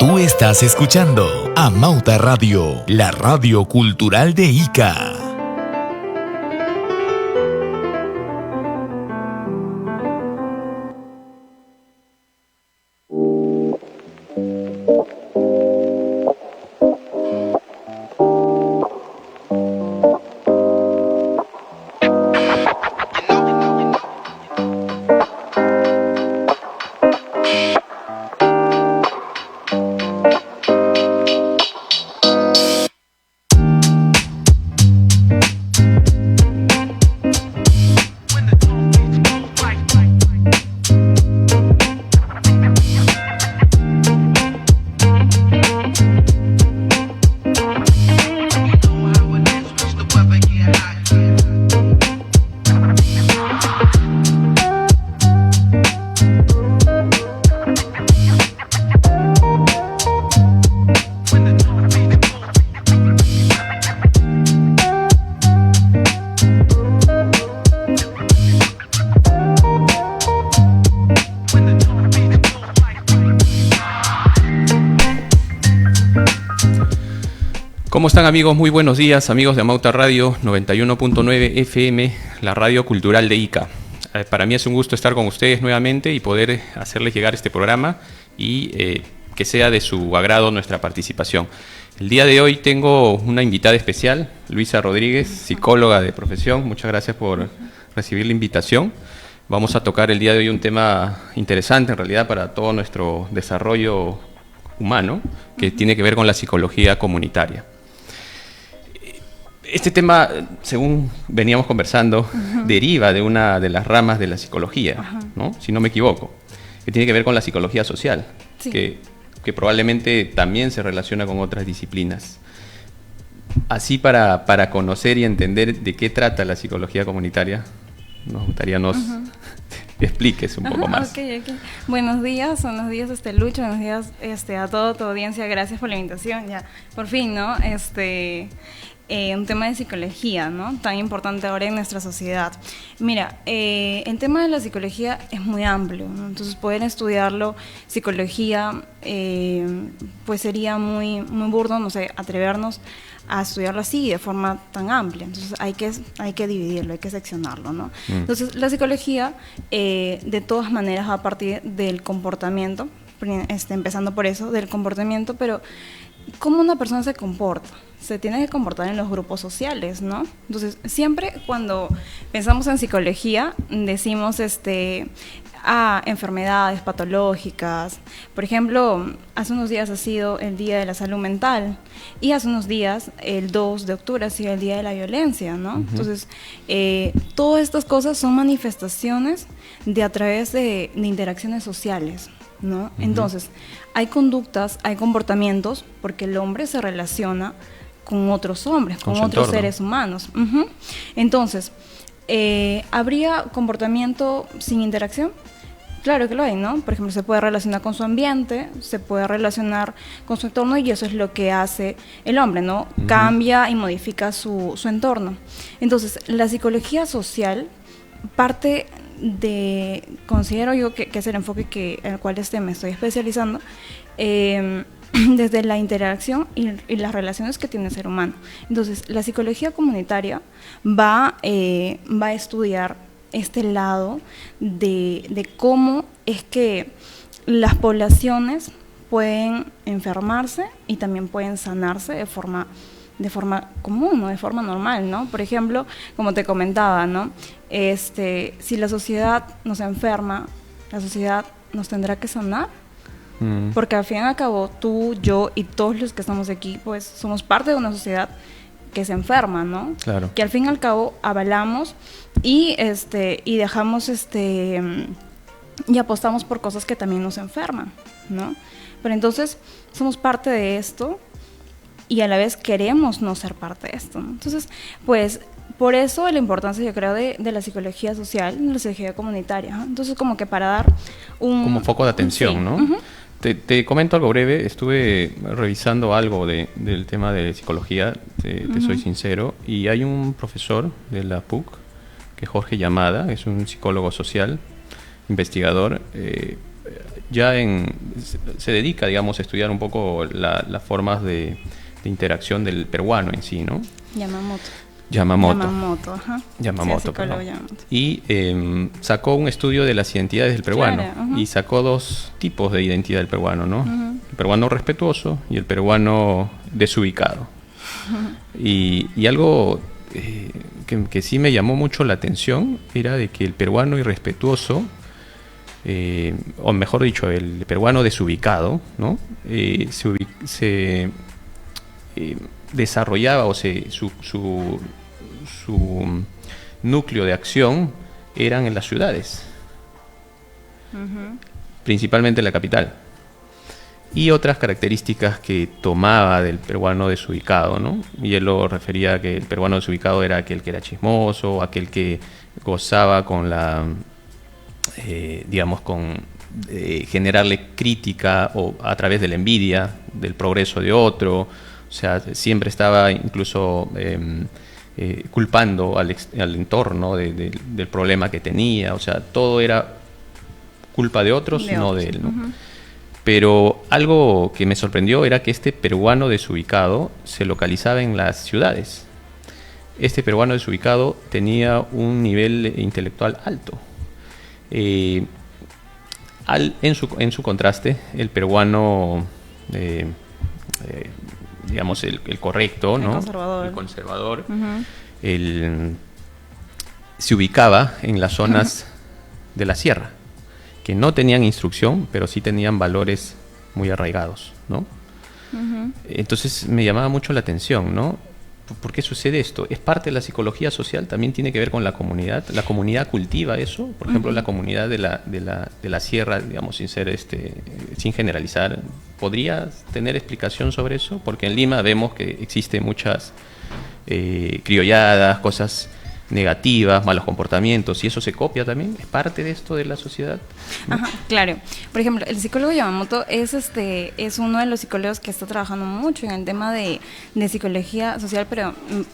Tú estás escuchando Amauta Radio, la radio cultural de Ica. ¿Cómo están, amigos? Muy buenos días, amigos de Amauta Radio 91.9 FM, la radio cultural de Ica. Para mí es un gusto estar con ustedes nuevamente y poder hacerles llegar este programa y que sea de su agrado nuestra participación. El día de hoy tengo una invitada especial, Luisa Rodríguez, psicóloga de profesión. Muchas gracias por recibir la invitación. Vamos a tocar el día de hoy un tema interesante en realidad para todo nuestro desarrollo humano, que tiene que ver con la psicología comunitaria. Este tema, según veníamos conversando, deriva de una de las ramas de la psicología, ¿no? Si no me equivoco, que tiene que ver con la psicología social, sí, que probablemente también se relaciona con otras disciplinas. Así para conocer y entender de qué trata la psicología comunitaria, nos gustaría expliques un poco más. Okay. Buenos días, Lucho, buenos días a toda tu audiencia, gracias por la invitación, ya, por fin, ¿no? Un tema de psicología, ¿no? Tan importante ahora en nuestra sociedad. Mira, el tema de la psicología es muy amplio, ¿no? Entonces poder estudiarlo, psicología, pues sería muy burdo, no sé, atrevernos a estudiarlo así de forma tan amplia. Entonces hay que dividirlo, hay que seccionarlo, ¿no? Entonces la psicología de todas maneras va a partir del comportamiento, empezando por eso, del comportamiento, pero ¿cómo una persona se comporta? Se tiene que comportar en los grupos sociales, ¿no? Entonces, siempre cuando pensamos en psicología, decimos enfermedades patológicas. Por ejemplo, hace unos días ha sido el Día de la Salud Mental y hace unos días, el 2 de octubre, ha sido el Día de la Violencia, ¿no? Entonces, todas estas cosas son manifestaciones a través de interacciones sociales, ¿no? Entonces, hay conductas, hay comportamientos, porque el hombre se relaciona con otros hombres, con otros seres humanos. Entonces, ¿habría comportamiento sin interacción? Claro que lo hay, ¿no? Por ejemplo, se puede relacionar con su ambiente, se puede relacionar con su entorno y eso es lo que hace el hombre, ¿no? Cambia y modifica su entorno. Entonces, la psicología social parte de, considero yo que es el enfoque en el cual me estoy especializando, desde la interacción y las relaciones que tiene el ser humano. Entonces, la psicología comunitaria va a estudiar este lado de cómo es que las poblaciones pueden enfermarse y también pueden sanarse de forma común, ¿no? De forma normal, ¿no? Por ejemplo, como te comentaba, ¿no? Si la sociedad nos enferma, la sociedad nos tendrá que sanar, porque al fin y al cabo tú, yo y todos los que estamos aquí, pues somos parte de una sociedad que se enferma, ¿no? Claro. Que al fin y al cabo avalamos y dejamos y apostamos por cosas que también nos enferman, ¿no? Pero entonces somos parte de esto y a la vez queremos no ser parte de esto, ¿no? Entonces, pues, por eso la importancia, yo creo, de la psicología social, de la psicología comunitaria, ¿no? Entonces, como que para dar como foco de atención, sí, ¿no? Te comento algo breve. Estuve revisando algo del tema de psicología, te soy sincero, y hay un profesor de la PUC, que es Jorge Llamada, es un psicólogo social, investigador. se dedica, digamos, a estudiar un poco las formas de interacción del peruano en sí, ¿no? Yamamoto, ajá. Yamamoto, sí, Yamamoto. Y sacó un estudio de las identidades del peruano, claro, y sacó 2 tipos de identidad del peruano, ¿no? El peruano respetuoso y el peruano desubicado. Y algo que sí me llamó mucho la atención era de que el peruano irrespetuoso, o mejor dicho, el peruano desubicado, ¿no? Se desarrollaba, su núcleo de acción eran en las ciudades, principalmente en la capital. Y otras características que tomaba del peruano desubicado, ¿no? Y él lo refería a que el peruano desubicado era aquel que era chismoso, aquel que gozaba con generarle crítica o a través de la envidia del progreso de otro. O sea, siempre estaba incluso culpando al entorno del problema que tenía. O sea, todo era culpa de otros, no de él, ¿no? Pero algo que me sorprendió era que este peruano desubicado se localizaba en las ciudades. Este peruano desubicado tenía un nivel intelectual alto. En su contraste, el peruano, digamos, el correcto, ¿no? El conservador, se ubicaba en las zonas de la sierra, que no tenían instrucción, pero sí tenían valores muy arraigados, ¿no? Entonces me llamaba mucho la atención, ¿no? ¿Por qué sucede esto? ¿Es parte de la psicología social? ¿También tiene que ver con la comunidad? ¿La comunidad cultiva eso? Por ejemplo, la comunidad de la sierra, digamos, sin generalizar, ¿podrías tener explicación sobre eso? Porque en Lima vemos que existen muchas criolladas, cosas negativas, malos comportamientos, y eso se copia también, es parte de esto de la sociedad, ¿no? Ajá, claro. Por ejemplo, el psicólogo Yamamoto es uno de los psicólogos que está trabajando mucho en el tema de psicología social, pero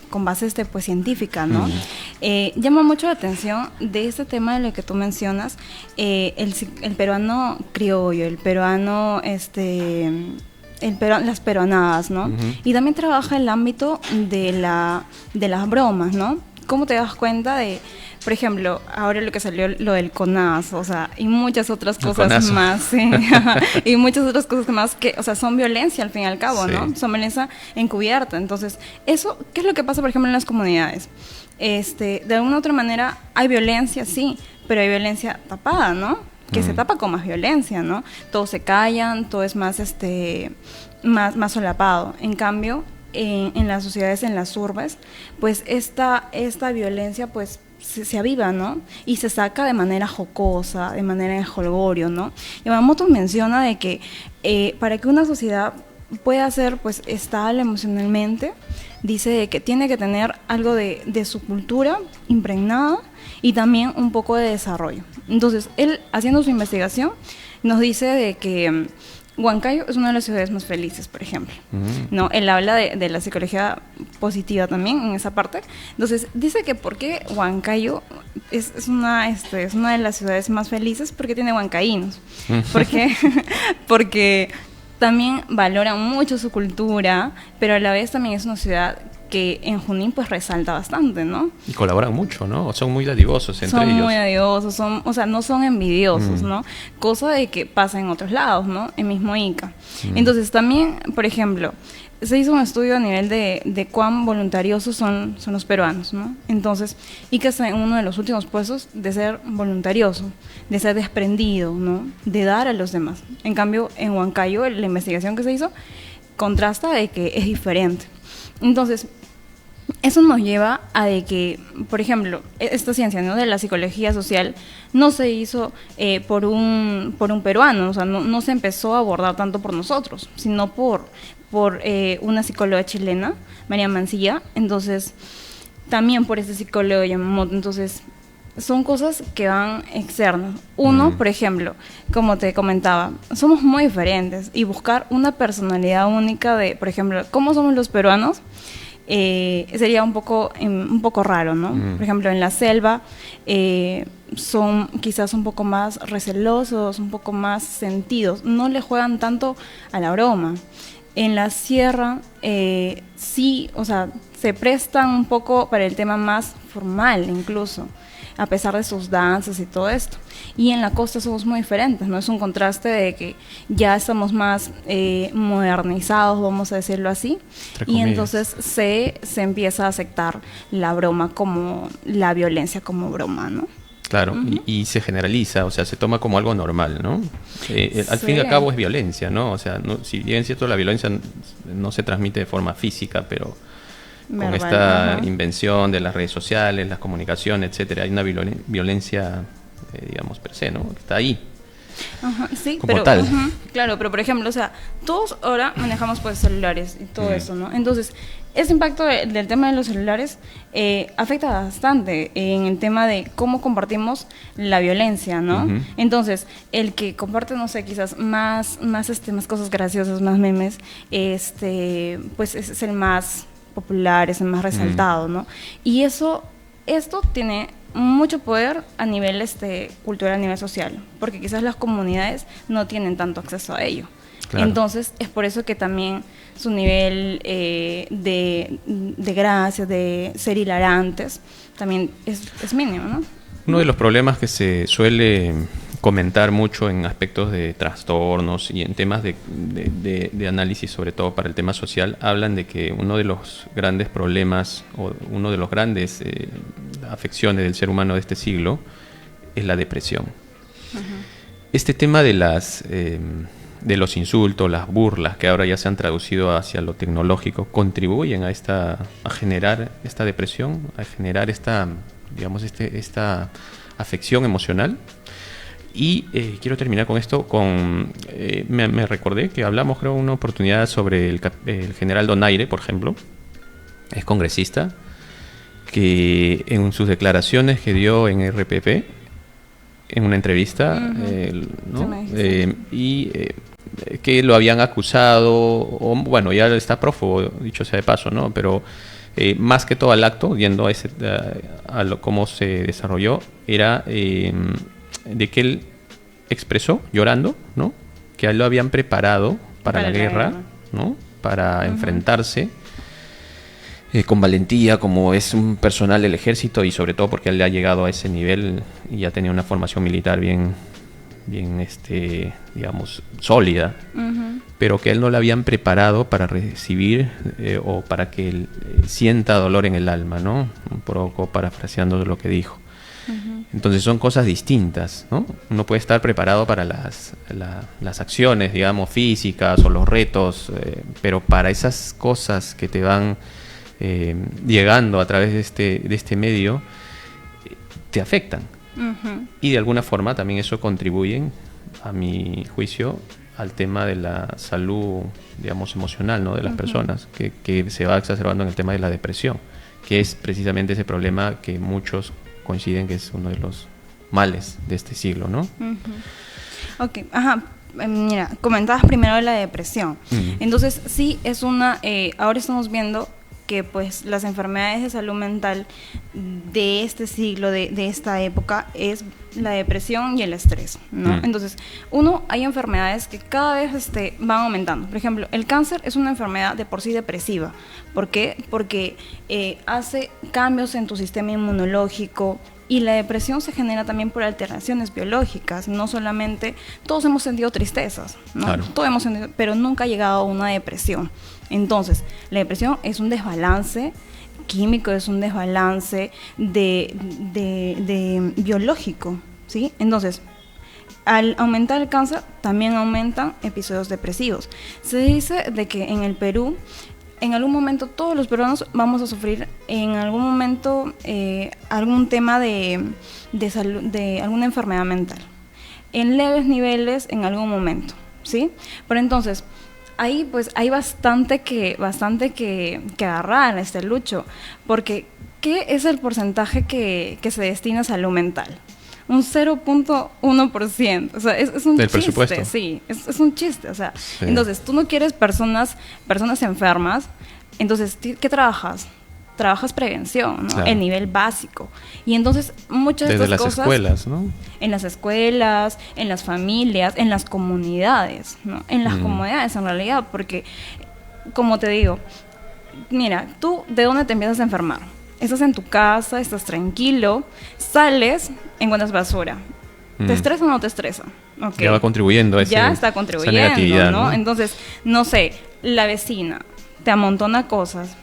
con base pues científica, ¿no? Llama mucho la atención de este tema de lo que tú mencionas, el peruano criollo, el peruano las peruanadas, ¿no? Y también trabaja el ámbito de las bromas, ¿no? ¿Cómo te das cuenta de, por ejemplo, ahora lo que salió, lo del conazo, o sea, y muchas otras cosas más, ¿sí? Y muchas otras cosas más que, o sea, son violencia al fin y al cabo, sí, ¿no? Son violencia encubierta. Entonces, eso, ¿qué es lo que pasa, por ejemplo, en las comunidades? De alguna u otra manera hay violencia, sí, pero hay violencia tapada, ¿no? Que se tapa con más violencia, ¿no? Todos se callan, todo es más solapado. En cambio, en las sociedades, en las urbes, pues esta violencia pues se aviva, ¿no? Y se saca de manera jocosa, de manera en jolgorio, ¿no? Yamamoto menciona de que para que una sociedad pueda ser pues estable emocionalmente, dice de que tiene que tener algo de su cultura impregnada y también un poco de desarrollo. Entonces, él, haciendo su investigación, nos dice de que Huancayo es una de las ciudades más felices, por ejemplo, ¿no? Él habla de la psicología positiva también en esa parte. Entonces, dice que por qué Huancayo es una de las ciudades más felices, porque tiene huancaínos. ¿Por qué? Porque también valoran mucho su cultura, pero a la vez también es una ciudad que en Junín pues resalta bastante, ¿no? Y colaboran mucho, ¿no? Son muy dadivosos entre ellos. Son muy dadivosos, o sea, no son envidiosos, ¿no? Cosa de que pasa en otros lados, ¿no? En mismo Ica. Entonces también, por ejemplo, se hizo un estudio a nivel de cuán voluntariosos son los peruanos, ¿no? Entonces, Ica está en uno de los últimos puestos de ser voluntarioso, de ser desprendido, ¿no? De dar a los demás. En cambio, en Huancayo, la investigación que se hizo contrasta de que es diferente. Entonces, eso nos lleva a de que, por ejemplo, esta ciencia, ¿no?, de la psicología social no se hizo por un peruano, o sea, no se empezó a abordar tanto por nosotros, sino por una psicóloga chilena, María Mancilla. Entonces, también por este psicólogo Yamamoto. Entonces, son cosas que van externas. Uno, por ejemplo, como te comentaba, somos muy diferentes, y buscar una personalidad única de, por ejemplo, cómo somos los peruanos, sería un poco raro, ¿no? Por ejemplo, en la selva son quizás un poco más recelosos, un poco más sentidos, no le juegan tanto a la broma. En la sierra sí, o sea, se prestan un poco para el tema más formal incluso, a pesar de sus danzas y todo esto. Y en la costa somos muy diferentes, ¿no? Es un contraste de que ya estamos más modernizados, vamos a decirlo así, y entonces se empieza a aceptar la broma como, la violencia como broma, ¿no? Claro, y se generaliza, o sea, se toma como algo normal, ¿no? Al fin y al cabo es violencia, ¿no? O sea, si bien es cierto, la violencia no se transmite de forma física, pero con esta invención de las redes sociales, las comunicaciones, etcétera, hay una violencia, digamos, per se, ¿no? Está ahí. Ajá, sí, como pero, tal. Claro, pero por ejemplo, o sea, todos ahora manejamos pues celulares y todo eso, ¿no? Entonces, ese impacto del tema de los celulares afecta bastante en el tema de cómo compartimos la violencia, ¿no? Entonces, el que comparte, no sé, quizás más cosas graciosas, más memes, pues es el más popular, es el más resaltado, ¿no? Y esto tiene mucho poder a nivel cultural, a nivel social, porque quizás las comunidades no tienen tanto acceso a ello. Claro. Entonces, es por eso que también su nivel de gracia, de ser hilarantes, también es mínimo, ¿no? Uno de los problemas que se suele comentar mucho en aspectos de trastornos y en temas de análisis, sobre todo para el tema social, hablan de que uno de los grandes problemas o uno de los grandes afecciones del ser humano de este siglo es la depresión. Este tema de los insultos, las burlas, que ahora ya se han traducido hacia lo tecnológico, contribuyen a generar esta depresión, a generar esta afección emocional. Y quiero terminar con esto, me recordé que hablamos, creo, una oportunidad sobre el general Donaire, por ejemplo, es congresista, que en sus declaraciones que dio en RPP, en una entrevista, ¿no? Que lo habían acusado, bueno, ya está prófugo, dicho sea de paso, ¿no? Pero más que todo al acto, viendo cómo se desarrolló, era de que él expresó, llorando, ¿no? Que a él lo habían preparado para la guerra, ¿no? Para enfrentarse con valentía, como es un personal del ejército, y sobre todo porque él ha llegado a ese nivel y ya tenía una formación militar bien digamos, sólida, pero que a él no le habían preparado para recibir o para que él sienta dolor en el alma, ¿no? Un poco parafraseando lo que dijo. Entonces son cosas distintas, ¿no? Uno puede estar preparado para las acciones, digamos, físicas o los retos, pero para esas cosas que te van llegando a través de este medio, te afectan. Y de alguna forma también eso contribuye, a mi juicio, al tema de la salud, digamos, emocional, ¿no? De las personas, que se va exacerbando en el tema de la depresión, que es precisamente ese problema que muchos coinciden que es uno de los males de este siglo, ¿no? Ok, mira, comentabas primero de la depresión. Entonces, sí, es ahora estamos viendo que pues las enfermedades de salud mental de este siglo, de esta época, es la depresión y el estrés, ¿no? Entonces, hay enfermedades que cada vez van aumentando. Por ejemplo, el cáncer es una enfermedad de por sí depresiva. ¿Por qué? Porque hace cambios en tu sistema inmunológico, y la depresión se genera también por alteraciones biológicas. No solamente, todos hemos sentido tristezas, ¿no? Claro. Todos hemos sentido, pero nunca ha llegado a una depresión. Entonces, la depresión es un desbalance químico, es un desbalance de biológico, ¿sí? Entonces, al aumentar el cáncer, también aumentan episodios depresivos. Se dice de que en el Perú, en algún momento, todos los peruanos vamos a sufrir en algún momento algún tema de salud, de alguna enfermedad mental, en leves niveles en algún momento, ¿sí? Pero entonces, ahí pues hay bastante que agarrar, Lucho, porque ¿qué es el porcentaje que se destina a salud mental? Un 0.1%, o sea, es un del chiste, presupuesto. Sí, es un chiste, o sea, sí. Entonces tú no quieres personas enfermas, Entonces, ¿qué trabajas? Trabajas prevención, ¿no? Claro. El nivel básico. Y entonces muchas de Desde estas las cosas... escuelas, ¿no? En las escuelas, en las familias, en las comunidades, ¿no? En las comunidades en realidad, porque, como te digo, mira, tú ¿de dónde te empiezas a enfermar? Estás en tu casa, estás tranquilo, sales, encuentras basura. ¿Te estresa o no te estresa? Okay. Ya va contribuyendo a Ya está esa contribuyendo, negatividad, ¿no? ¿no? Entonces, no sé, la vecina te amontona cosas.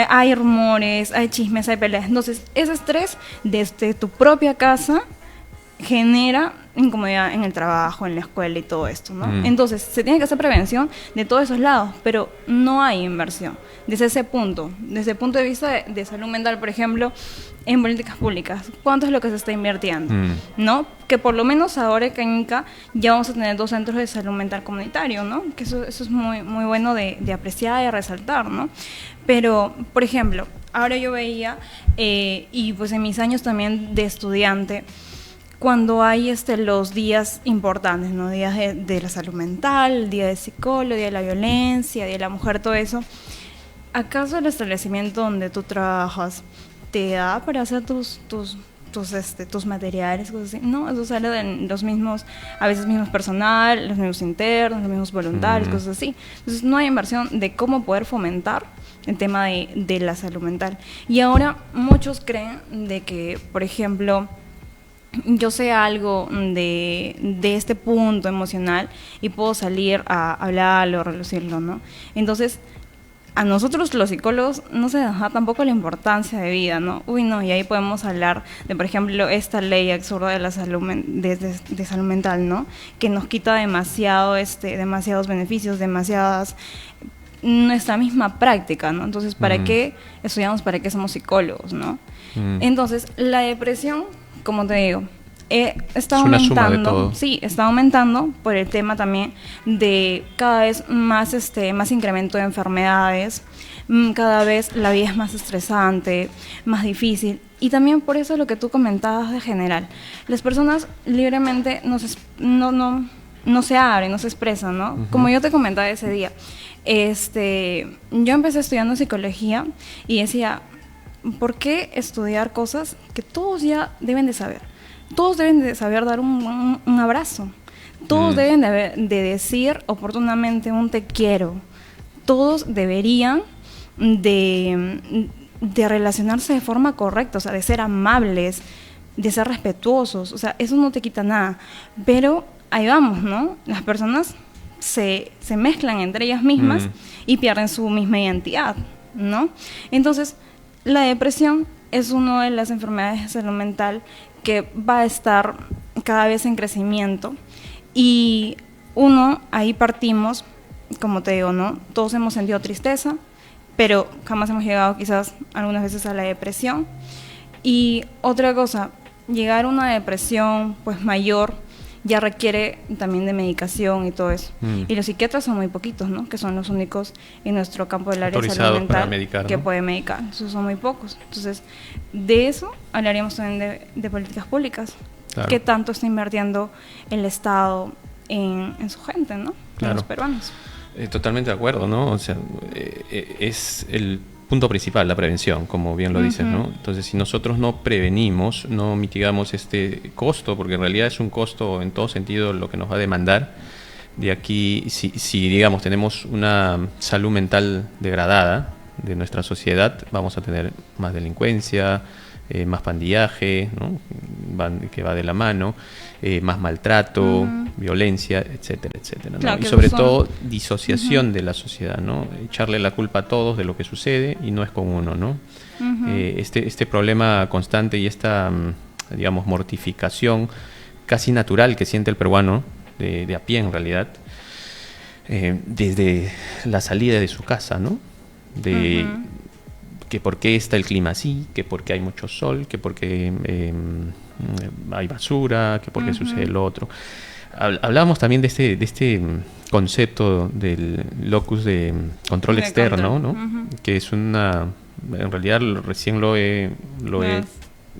Hay rumores, hay chismes, hay peleas. Entonces, ese estrés desde tu propia casa genera incomodidad en el trabajo, en la escuela y todo esto, ¿no? Entonces, se tiene que hacer prevención de todos esos lados, pero no hay inversión. Desde ese punto de vista de salud mental, por ejemplo, en políticas públicas, ¿cuánto es lo que se está invirtiendo? ¿No? Que por lo menos ahora en Ica ya vamos a tener 2 centros de salud mental comunitario, ¿no? Que eso es muy, muy bueno de apreciar y de resaltar, ¿no? Pero, por ejemplo, ahora yo veía, y pues en mis años también de estudiante, cuando hay los días importantes, ¿no? Días de la salud mental, día de psicólogo, día de la violencia, día de la mujer, todo eso. ¿Acaso el establecimiento donde tú trabajas te da para hacer tus materiales, cosas así? No, eso sale de los mismos, a veces mismos personal, los mismos internos, los mismos voluntarios, cosas así. Entonces no hay inversión de cómo poder fomentar el tema de la salud mental. Y ahora muchos creen de que, por ejemplo, yo sé algo de este punto emocional y puedo salir a hablarlo, a relucirlo, ¿no? Entonces, a nosotros los psicólogos no se nos da tampoco la importancia de vida, ¿no? Uy, no, y ahí podemos hablar de, por ejemplo, esta ley absurda de la salud de salud mental, ¿no? Que nos quita demasiados beneficios, nuestra misma práctica, ¿no? Entonces, ¿para qué estudiamos? ¿Para qué somos psicólogos, no? Entonces, la depresión, como te digo, está aumentando, sí, está aumentando por el tema también de cada vez más incremento de enfermedades, cada vez la vida es más estresante, más difícil, y también por eso lo que tú comentabas de general, las personas libremente no se abren, no se expresan, ¿no? Como yo te comentaba ese día, yo empecé estudiando psicología y decía, ¿por qué estudiar cosas que todos ya deben de saber? Todos deben de saber dar un abrazo. Todos deben de decir oportunamente un te quiero. Todos deberían de relacionarse de forma correcta, o sea, de ser amables, de ser respetuosos. O sea, eso no te quita nada. Pero ahí vamos, ¿no? Las personas se mezclan entre ellas mismas y pierden su misma identidad, ¿no? Entonces, la depresión es una de las enfermedades de salud mental que va a estar cada vez en crecimiento y ahí partimos, como te digo, ¿no? Todos hemos sentido tristeza, pero jamás hemos llegado quizás algunas veces a la depresión. Y otra cosa, llegar a una depresión pues mayor ya requiere también de medicación y todo eso. Y los psiquiatras son muy poquitos, ¿no? Que son los únicos en nuestro campo del área de salud mental medicar, que pueden medicar. Esos son muy pocos. Entonces, de eso hablaríamos también de políticas públicas. Claro. ¿Qué tanto está invirtiendo el Estado en su gente, ¿no? Claro. En los peruanos. Totalmente de acuerdo, ¿no? O sea, es el punto principal, la prevención, como bien lo dices, ¿no? Entonces, si nosotros no prevenimos, no mitigamos este costo, porque en realidad es un costo en todo sentido lo que nos va a demandar, de aquí, si digamos, tenemos una salud mental degradada de nuestra sociedad, vamos a tener más delincuencia, más pandillaje, ¿no? Que va de la mano, más maltrato, violencia, etcétera, etcétera, ¿no? Claro, y sobre todo disociación de la sociedad, ¿no? Echarle la culpa a todos de lo que sucede y no es con uno, ¿no? Este problema constante y esta, digamos, mortificación casi natural que siente el peruano, de a pie en realidad, desde la salida de su casa, ¿no? Que por qué está el clima así, que por qué hay mucho sol, que por qué hay basura, que por qué sucede lo otro. Hablábamos también de este concepto del locus de control externo, ¿no? Que es en realidad recién lo he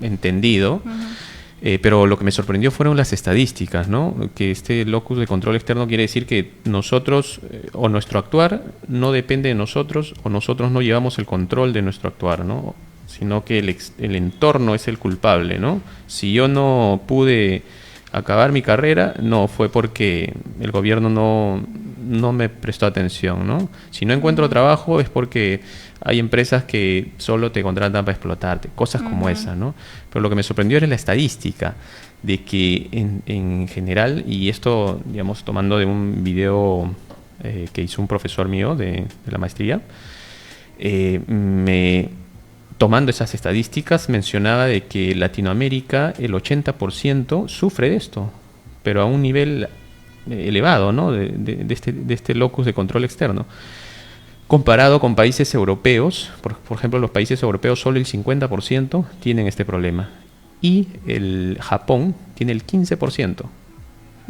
entendido, Pero lo que me sorprendió fueron las estadísticas, ¿no? Que este locus de control externo quiere decir que nosotros o nuestro actuar no depende de nosotros o nosotros no llevamos el control de nuestro actuar, ¿no? Sino que el entorno es el culpable, ¿no? Si yo no pude acabar mi carrera, no fue porque el gobierno no me prestó atención, ¿no? Si no encuentro trabajo es porque hay empresas que solo te contratan para explotarte, cosas como esa, ¿no? Pero lo que me sorprendió era la estadística de que en general, y esto, digamos, tomando de un video que hizo un profesor mío de la maestría, tomando esas estadísticas, mencionaba de que Latinoamérica, el 80% sufre de esto, pero a un nivel elevado, ¿no? de este locus de control externo. Comparado con países europeos, por ejemplo, los países europeos solo el 50% tienen este problema. Y el Japón tiene el 15%.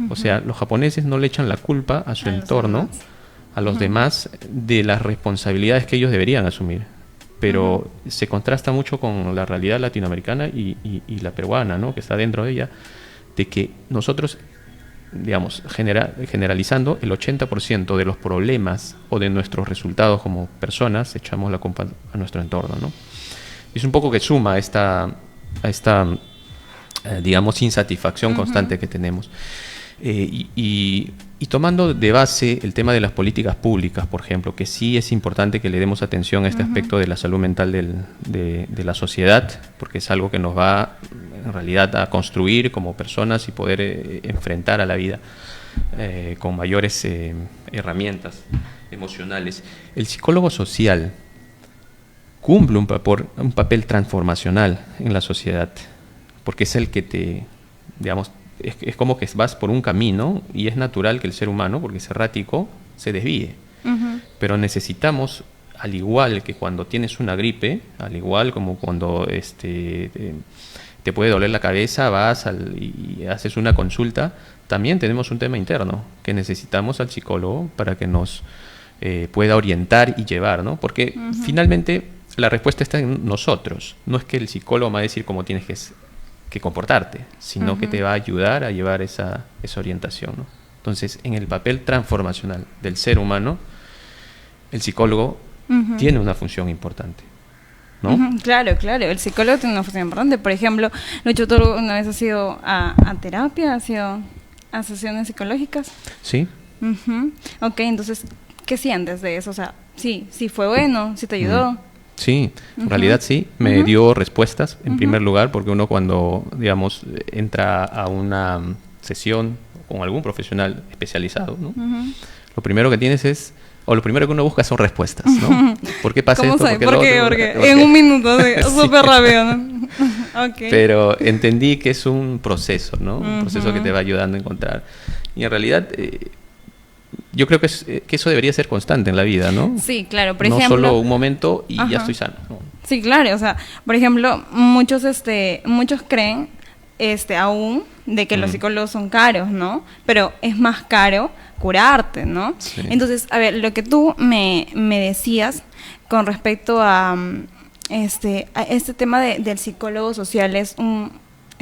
O sea, los japoneses no le echan la culpa a su entorno, a los demás, de las responsabilidades que ellos deberían asumir. Pero se contrasta mucho con la realidad latinoamericana y la peruana, ¿no? Que está dentro de ella, de que nosotros, digamos, generalizando, el 80% de los problemas o de nuestros resultados como personas echamos la culpa a nuestro entorno, ¿no? Y es un poco que suma a esta digamos, insatisfacción constante que tenemos. Y tomando de base el tema de las políticas públicas, por ejemplo, que sí es importante que le demos atención a este aspecto de la salud mental de la sociedad, porque es algo que nos va en realidad a construir como personas y poder enfrentar a la vida con mayores herramientas emocionales. El psicólogo social cumple un papel transformacional en la sociedad, porque es el que te, digamos, es como que vas por un camino y es natural que el ser humano, porque es errático, se desvíe. Pero necesitamos, al igual que cuando tienes una gripe, al igual como cuando te puede doler la cabeza, vas y haces una consulta, también tenemos un tema interno que necesitamos al psicólogo para que nos pueda orientar y llevar, ¿no? Porque finalmente la respuesta está en nosotros. No es que el psicólogo va a decir cómo tienes que comportarte, sino que te va a ayudar a llevar esa orientación, ¿no? Entonces, en el papel transformacional del ser humano, el psicólogo tiene una función importante, ¿no? Claro, el psicólogo tiene una función importante. Por ejemplo, Lucho, ¿tú una vez has ido a terapia? ¿Has ido a sesiones psicológicas? Sí. Ok, entonces, ¿qué sientes de eso? O sea, sí fue bueno, sí te ayudó. Sí, en realidad sí, me dio respuestas en primer lugar, porque uno cuando, digamos, entra a una sesión con algún profesional especializado, ¿no? Lo primero que tienes lo primero que uno busca son respuestas, ¿no? ¿Por qué pasa esto? ¿Por qué? Porque en un minuto, súper rápido, ¿no? Okay. Pero entendí que es un proceso, ¿no? Un proceso que te va ayudando a encontrar. Y en realidad yo creo que eso debería ser constante en la vida, ¿no? Sí, claro. Por no ejemplo, solo un momento y ya estoy sano, ¿no? Sí, claro. O sea, por ejemplo, muchos creen aún de que los psicólogos son caros, ¿no? Pero es más caro curarte, ¿no? Sí. Entonces, a ver, lo que tú me decías con respecto a este tema del psicólogo social es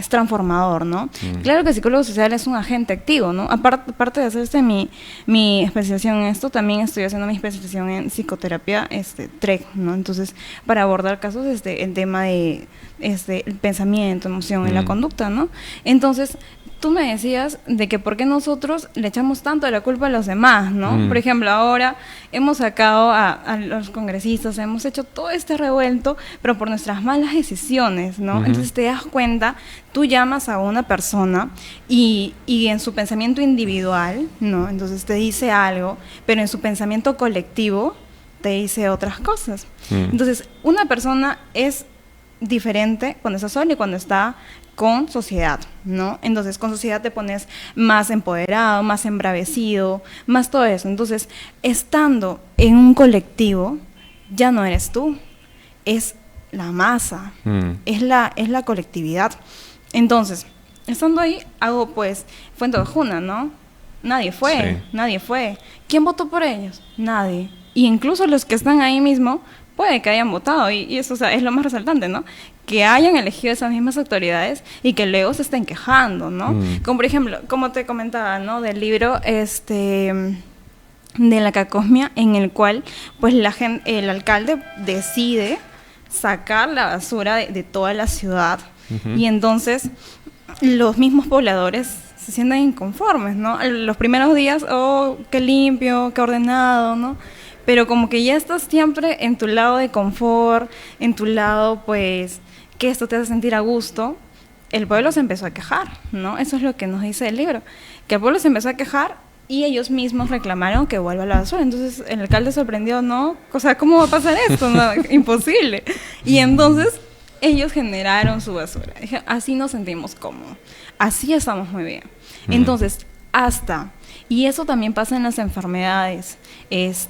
transformador, ¿no? Claro que el psicólogo social es un agente activo, ¿no? Aparte de hacer mi especialización en esto, también estoy haciendo mi especialización en psicoterapia TREC, ¿no? Entonces, para abordar casos el tema de el pensamiento, emoción y la conducta, ¿no? Entonces, tú me decías de que por qué nosotros le echamos tanto la culpa a los demás, ¿no? Por ejemplo, ahora hemos sacado a los congresistas, hemos hecho todo este revuelto, pero por nuestras malas decisiones, ¿no? Entonces te das cuenta, tú llamas a una persona y en su pensamiento individual, ¿no? Entonces te dice algo, pero en su pensamiento colectivo te dice otras cosas. Entonces, una persona es diferente cuando está sola y cuando está con sociedad, ¿no? Entonces, con sociedad te pones más empoderado, más embravecido, más todo eso. Entonces, estando en un colectivo, ya no eres tú, es la masa, es la colectividad. Entonces, estando ahí, hago pues Fuente Ojuna, ¿no? Nadie fue. ¿Quién votó por ellos? Nadie. Y incluso los que están ahí mismo, puede que hayan votado, y eso, o sea, es lo más resaltante, ¿no? Que hayan elegido esas mismas autoridades y que luego se estén quejando, ¿no? Como por ejemplo, como te comentaba, ¿no? Del libro, de la cacosmia, en el cual, pues, el alcalde decide sacar la basura de toda la ciudad, y entonces los mismos pobladores se sienten inconformes, ¿no? Los primeros días, oh, qué limpio, qué ordenado, ¿no? Pero como que ya estás siempre en tu lado de confort, en tu lado, pues, que esto te hace sentir a gusto, el pueblo se empezó a quejar, ¿no? Eso es lo que nos dice el libro, que el pueblo se empezó a quejar y ellos mismos reclamaron que vuelva la basura. Entonces el alcalde sorprendió, ¿no? O sea, ¿cómo va a pasar esto? No, imposible. Y entonces ellos generaron su basura. Dije, así nos sentimos cómodos, así estamos muy bien. Entonces, y eso también pasa en las enfermedades, las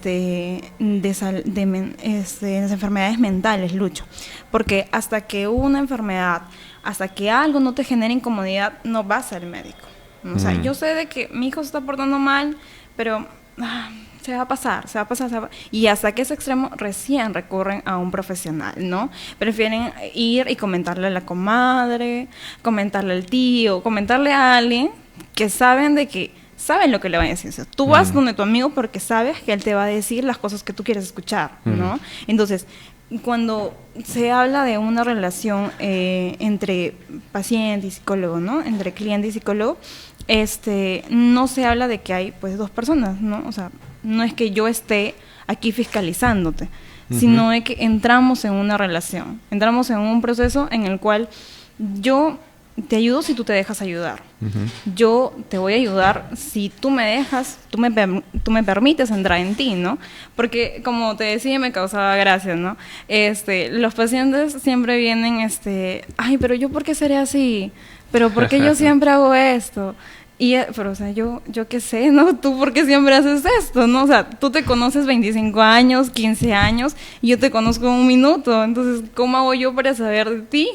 enfermedades mentales, Lucho, porque hasta que una enfermedad, hasta que algo no te genere incomodidad, no vas al médico. O sea, yo sé de que mi hijo se está portando mal, pero se va a pasar. Y hasta que ese extremo recién recurren a un profesional, ¿no? Prefieren ir y comentarle a la comadre, comentarle al tío, comentarle a alguien que saben lo que le van a decir. O sea, tú vas donde tu amigo porque sabes que él te va a decir las cosas que tú quieres escuchar, ¿no? Entonces, cuando se habla de una relación entre paciente y psicólogo, ¿no? Entre cliente y psicólogo, no se habla de que hay, pues, dos personas, ¿no? O sea, no es que yo esté aquí fiscalizándote, sino de que entramos en una relación, entramos en un proceso en el cual yo te ayudo si tú te dejas ayudar. Yo te voy a ayudar si tú me dejas, tú me permites entrar en ti, ¿no? Porque, como te decía, me causaba gracia, ¿no? Los pacientes siempre vienen, ay, pero yo, ¿por qué seré así? ¿Pero por qué yo siempre hago esto? Pero, o sea, yo qué sé, ¿no? ¿Tú por qué siempre haces esto, no? O sea, tú te conoces 25 años, 15 años, y yo te conozco 1 minuto. Entonces, ¿cómo hago yo para saber de ti?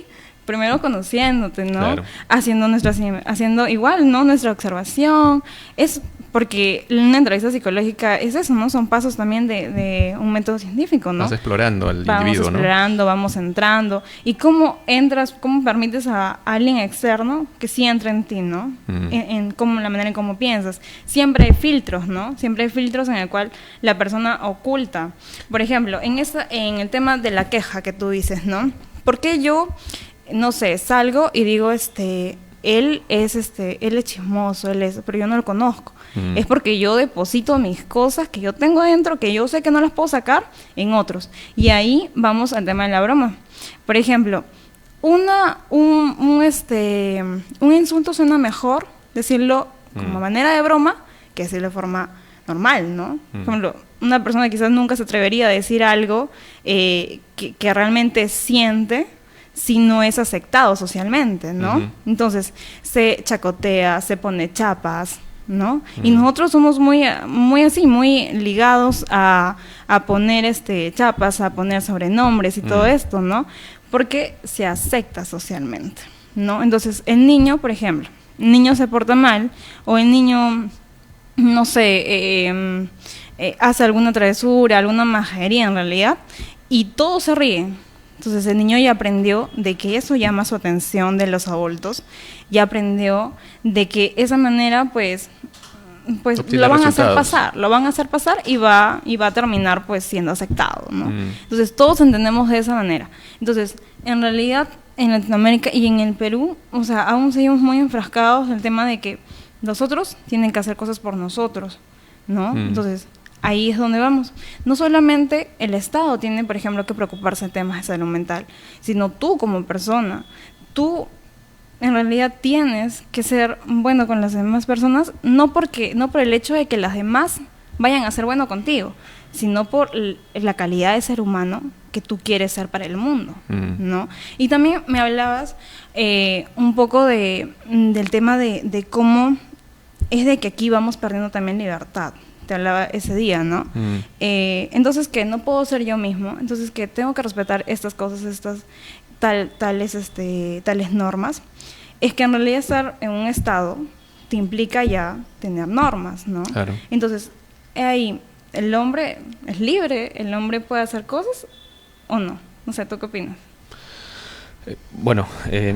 Primero conociéndote, ¿no? Claro. Haciendo igual, ¿no? Nuestra observación. Es porque una entrevista psicológica es eso, ¿no? Son pasos también de un método científico, ¿no? Vas explorando al individuo, ¿no? Vamos explorando, vamos entrando. ¿Y cómo permites a alguien externo que sí entre en ti, ¿no? En la manera en cómo piensas. Siempre hay filtros, ¿no? Siempre hay filtros en el cual la persona oculta. Por ejemplo, en el tema de la queja que tú dices, ¿no? ¿Por qué yo, no sé, salgo y digo, él es chismoso, pero yo no lo conozco? Es porque yo deposito mis cosas que yo tengo adentro, que yo sé que no las puedo sacar, en otros. Y ahí vamos al tema de la broma. Por ejemplo, un insulto suena mejor decirlo como manera de broma que decirlo de forma normal, ¿no? Por ejemplo, una persona quizás nunca se atrevería a decir algo que realmente siente si no es aceptado socialmente, ¿no? Entonces, se chacotea, se pone chapas, ¿no? Y nosotros somos muy así, muy ligados a poner chapas, a poner sobrenombres y todo esto, ¿no? Porque se acepta socialmente, ¿no? Entonces, el niño, por ejemplo, el niño se porta mal, o el niño, no sé, hace alguna travesura, alguna majería en realidad, y todos se ríen. Entonces el niño ya aprendió de que eso llama su atención de los adultos, ya aprendió de que esa manera pues lo van a hacer pasar y va a terminar pues siendo aceptado, ¿no? Entonces todos entendemos de esa manera. Entonces, en realidad, en Latinoamérica y en el Perú, o sea, aún seguimos muy enfrascados en el tema de que los otros tienen que hacer cosas por nosotros, ¿no? Entonces, ahí es donde vamos. No solamente el Estado tiene, por ejemplo, que preocuparse de temas de salud mental, sino tú como persona. Tú, en realidad, tienes que ser bueno con las demás personas, no por el hecho de que las demás vayan a ser bueno contigo, sino por la calidad de ser humano que tú quieres ser para el mundo, ¿no? Y también me hablabas un poco del tema de cómo es de que aquí vamos perdiendo también libertad. Te hablaba ese día, ¿no? Entonces, que no puedo ser yo mismo, entonces que tengo que respetar estas cosas, tales normas. Es que en realidad estar en un estado te implica ya tener normas, ¿no? Claro. Entonces, ahí el hombre es libre, el hombre puede hacer cosas o no. No sé, ¿tú qué opinas? Bueno,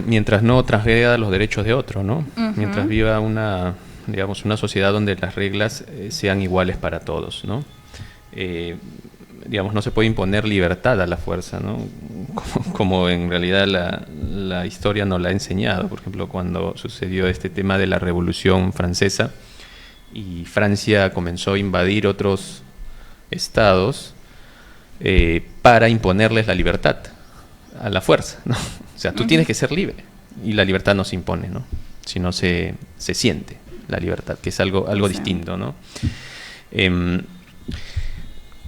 mientras no transgreda los derechos de otro, ¿no? Mientras viva una sociedad donde las reglas sean iguales para todos, ¿no? No se puede imponer libertad a la fuerza, ¿no? Como en realidad la historia nos la ha enseñado. Por ejemplo, cuando sucedió este tema de la Revolución Francesa y Francia comenzó a invadir otros estados para imponerles la libertad a la fuerza, ¿no? O sea, tú tienes que ser libre y la libertad no se impone, ¿no? Sino se siente la libertad, que es algo distinto, ¿no?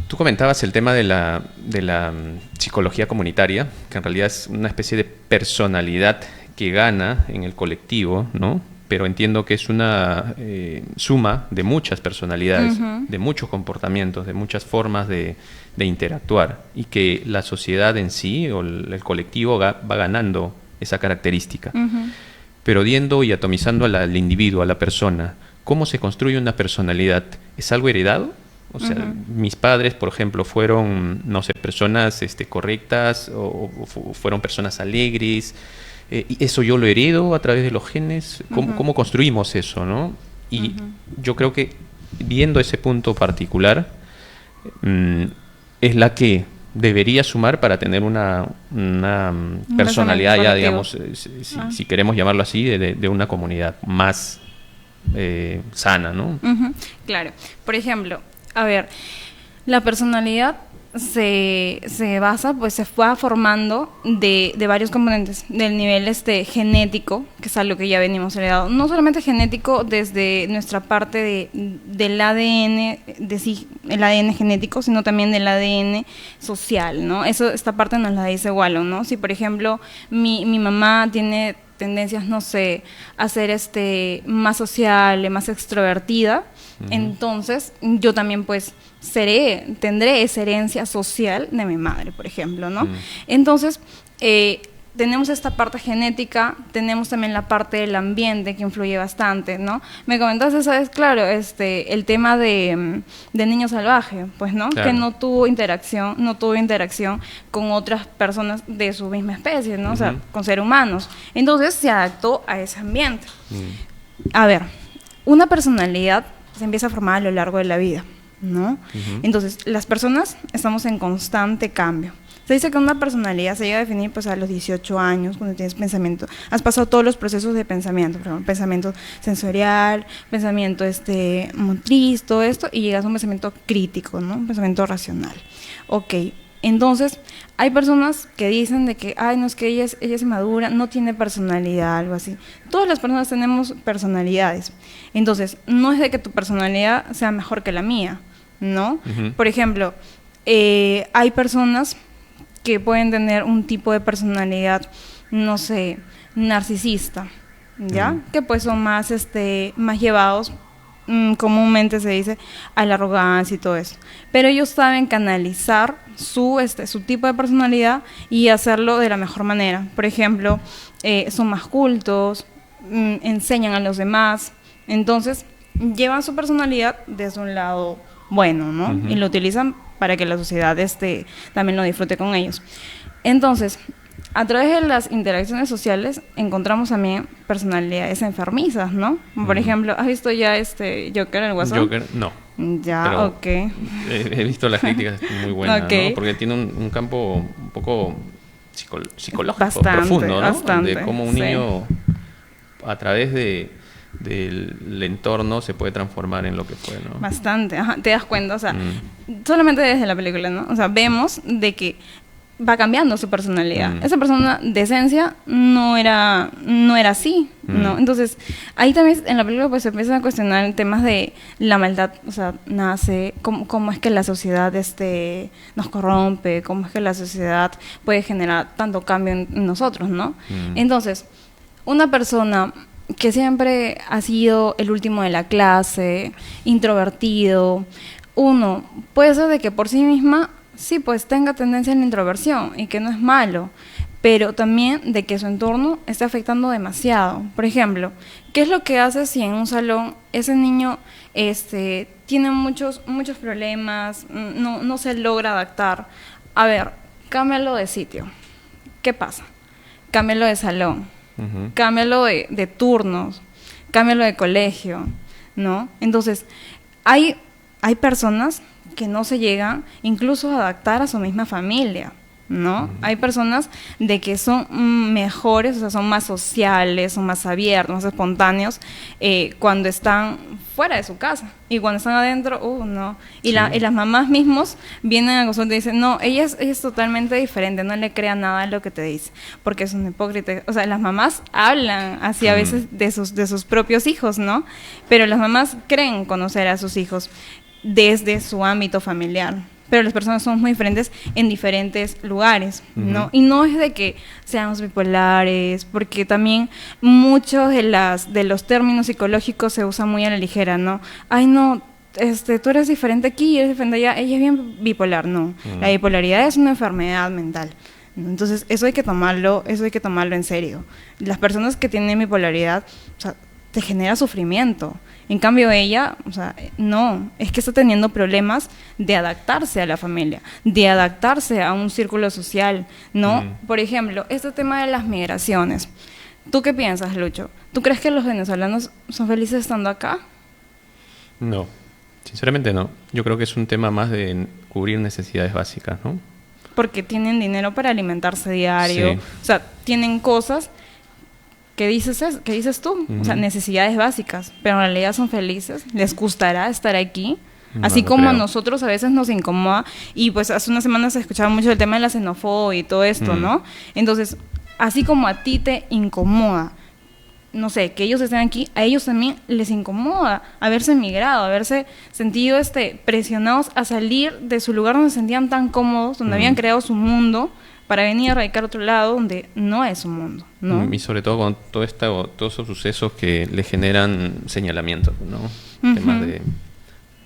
Tú comentabas el tema de la psicología comunitaria, que en realidad es una especie de personalidad que gana en el colectivo, ¿no? Pero entiendo que es una suma de muchas personalidades, de muchos comportamientos, de muchas formas de interactuar, y que la sociedad en sí, o el colectivo, va ganando esa característica. Pero yendo y atomizando al individuo, a la persona, ¿cómo se construye una personalidad? ¿Es algo heredado? O sea, mis padres, por ejemplo, fueron, no sé, personas correctas, o fueron personas alegres. ¿Y eso yo lo heredo a través de los genes? ¿Cómo construimos eso, no? Y yo creo que, viendo ese punto particular, es la que debería sumar para tener una personalidad ya, digamos, si queremos llamarlo así, de una comunidad más sana, ¿no? Claro. Por ejemplo, a ver, la personalidad se basa, pues se va formando de varios componentes, del nivel genético, que es algo que ya venimos heredado, no solamente genético desde nuestra parte del ADN, el ADN genético, sino también del ADN social, ¿no? Esta parte nos la dice Wallo, ¿no? Si, por ejemplo, mi mamá tiene tendencias, no sé, a ser más sociable, más extrovertida, entonces yo también pues tendré esa herencia social de mi madre, por ejemplo, ¿no? Entonces, tenemos esta parte genética, tenemos también la parte del ambiente que influye bastante, ¿no? Me comentaste, ¿sabes? Claro, el tema de Niño Salvaje, pues, ¿no? Claro. Que no tuvo interacción con otras personas de su misma especie, ¿no? O sea, con seres humanos. Entonces, se adaptó a ese ambiente. A ver, una personalidad se empieza a formar a lo largo de la vida, ¿no? Entonces, las personas estamos en constante cambio. Se dice que una personalidad se llega a definir pues a los 18 años, cuando tienes pensamiento. Has pasado todos los procesos de pensamiento, por ejemplo, pensamiento sensorial, pensamiento motriz, todo esto, y llegas a un pensamiento crítico, ¿no? Un pensamiento racional. Ok, entonces, hay personas que dicen de que, ay, no, es que ella es madura, no tiene personalidad, algo así. Todas las personas tenemos personalidades. Entonces, no es de que tu personalidad sea mejor que la mía, ¿no? Por ejemplo, hay personas que pueden tener un tipo de personalidad, no sé, narcisista, ¿ya? Que pues son más llevados, comúnmente se dice, a la arrogancia y todo eso. Pero ellos saben canalizar su tipo de personalidad y hacerlo de la mejor manera. Por ejemplo, son más cultos, enseñan a los demás, entonces llevan su personalidad desde un lado bueno, ¿no? Y lo utilizan para que la sociedad también lo disfrute con ellos. Entonces, a través de las interacciones sociales encontramos también personalidades enfermizas, ¿no? Por ejemplo, ¿has visto ya Joker, el Guasón? Joker, no. Ya, pero ok. He visto las críticas muy buenas, ¿no? Porque tiene un campo un poco psicológico, bastante, profundo, ¿no? Bastante, de cómo un niño, a través del entorno, se puede transformar en lo que fue, ¿no? Bastante, te das cuenta, o sea, solamente desde la película, ¿no? O sea, vemos de que va cambiando su personalidad. Esa persona de esencia no era así, ¿no? Entonces, ahí también en la película pues se empiezan a cuestionar temas de la maldad, o sea, nace, cómo es que la sociedad nos corrompe, cómo es que la sociedad puede generar tanto cambio en nosotros, ¿no? Entonces, una persona que siempre ha sido el último de la clase, introvertido, uno puede ser de que por sí misma sí, pues tenga tendencia a la introversión y que no es malo, pero también de que su entorno esté afectando demasiado. Por ejemplo, ¿qué es lo que hace si en un salón ese niño tiene muchos problemas, no se logra adaptar? A ver, cámbialo de sitio. ¿Qué pasa? Cámbialo de salón, cámbialo de turnos, cámbialo de colegio, ¿no? Entonces, hay personas que no se llegan incluso a adaptar a su misma familia, ¿no? Hay personas de que son mejores, o sea, son más sociales, son más abiertos, más espontáneos cuando están fuera de su casa, y cuando están adentro, no. Y las mamás mismos vienen a consulta y dicen, no, ella es totalmente diferente, no le crea nada a lo que te dice, porque es un hipócrita. O sea, las mamás hablan así a veces de sus propios hijos, ¿no? Pero las mamás creen conocer a sus hijos desde su ámbito familiar. Pero las personas somos muy diferentes en diferentes lugares, ¿no? Y no es de que seamos bipolares, porque también muchos de los términos psicológicos se usan muy a la ligera, ¿no? Ay, no, tú eres diferente aquí, eres diferente allá, ella es bien bipolar, no. La bipolaridad es una enfermedad mental. Entonces, eso hay que tomarlo en serio. Las personas que tienen bipolaridad, o sea, te genera sufrimiento. En cambio ella, o sea, no, es que está teniendo problemas de adaptarse a la familia, de adaptarse a un círculo social, ¿no? Por ejemplo, este tema de las migraciones. ¿Tú qué piensas, Lucho? ¿Tú crees que los venezolanos son felices estando acá? No, sinceramente no. Yo creo que es un tema más de cubrir necesidades básicas, ¿no? Porque tienen dinero para alimentarse diario, Sí. O sea, tienen cosas... ¿Qué dices tú? O sea, necesidades básicas, pero en realidad son felices, les gustará estar aquí, así No como creo. a nosotros a veces nos incomoda, y pues hace unas semanas se escuchaba mucho el tema de la xenofobia y todo esto, ¿no? Entonces, así como a ti te incomoda, no sé, que ellos estén aquí, a ellos también les incomoda haberse emigrado, haberse sentido presionados a salir de su lugar donde se sentían tan cómodos, donde habían creado su mundo, para venir a radicar a otro lado donde no es su mundo, ¿no? Y sobre todo con todos esos sucesos que le generan señalamientos, ¿no? Temas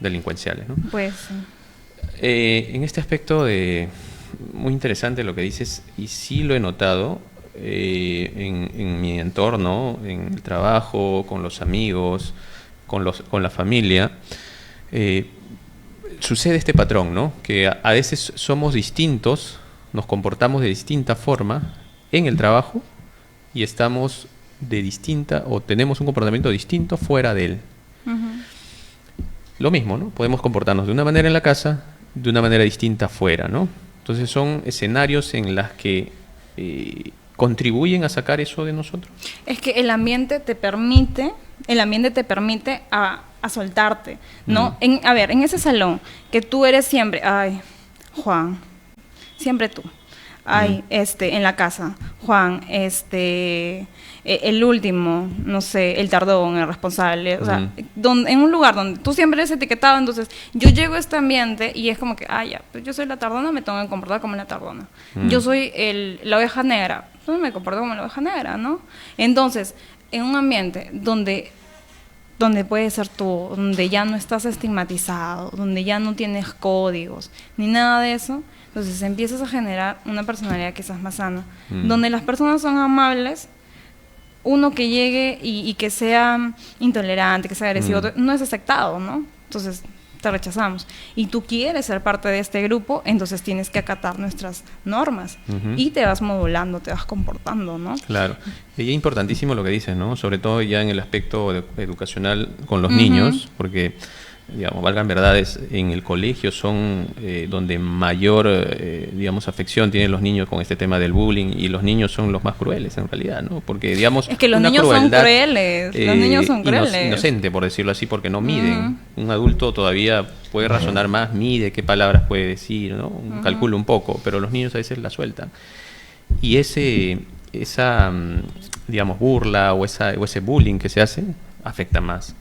delincuenciales, ¿no? Pues sí. En este aspecto muy interesante lo que dices, y sí lo he notado en mi entorno, en el trabajo, con los amigos, con la familia, sucede este patrón, ¿no? Que a veces somos distintos, nos comportamos de distinta forma en el trabajo y estamos de distinta o tenemos un comportamiento distinto fuera de él. Lo mismo, ¿no? Podemos comportarnos de una manera en la casa, de una manera distinta fuera, ¿no? Entonces son escenarios en los que contribuyen a sacar eso de nosotros. Es que el ambiente te permite a soltarte, ¿no? A ver, en ese salón que tú eres siempre, ay, Juan, siempre tú. Ay, en la casa, Juan, el último, no sé, el tardón, el responsable, o sea, en un lugar donde tú siempre eres etiquetado, entonces yo llego a este ambiente y es como que, ya, pues yo soy la tardona, me tengo que comportar como la tardona. Yo soy la oveja negra, entonces me comporto como la oveja negra, ¿no? Entonces, en un ambiente donde puedes ser tú, donde ya no estás estigmatizado, donde ya no tienes códigos, ni nada de eso, entonces empiezas a generar una personalidad quizás más sana, donde las personas son amables, uno que llegue y que sea intolerante, que sea agresivo, no es aceptado, ¿no? Entonces te rechazamos. Y tú quieres ser parte de este grupo, entonces tienes que acatar nuestras normas y te vas modulando, te vas comportando, ¿no? Claro. Y es importantísimo lo que dices, ¿no? Sobre todo ya en el aspecto educacional con los niños, porque, digamos, valgan verdades, en el colegio son donde mayor, digamos, afección tienen los niños con este tema del bullying, y los niños son los más crueles en realidad, ¿no? Porque, digamos, es que los niños son crueles, los niños son crueles. Inocente, por decirlo así, porque no miden. Un adulto todavía puede razonar más, mide qué palabras puede decir, ¿no? Calcula un poco, pero los niños a veces la sueltan. Y esa, digamos, burla o ese bullying que se hace afecta más.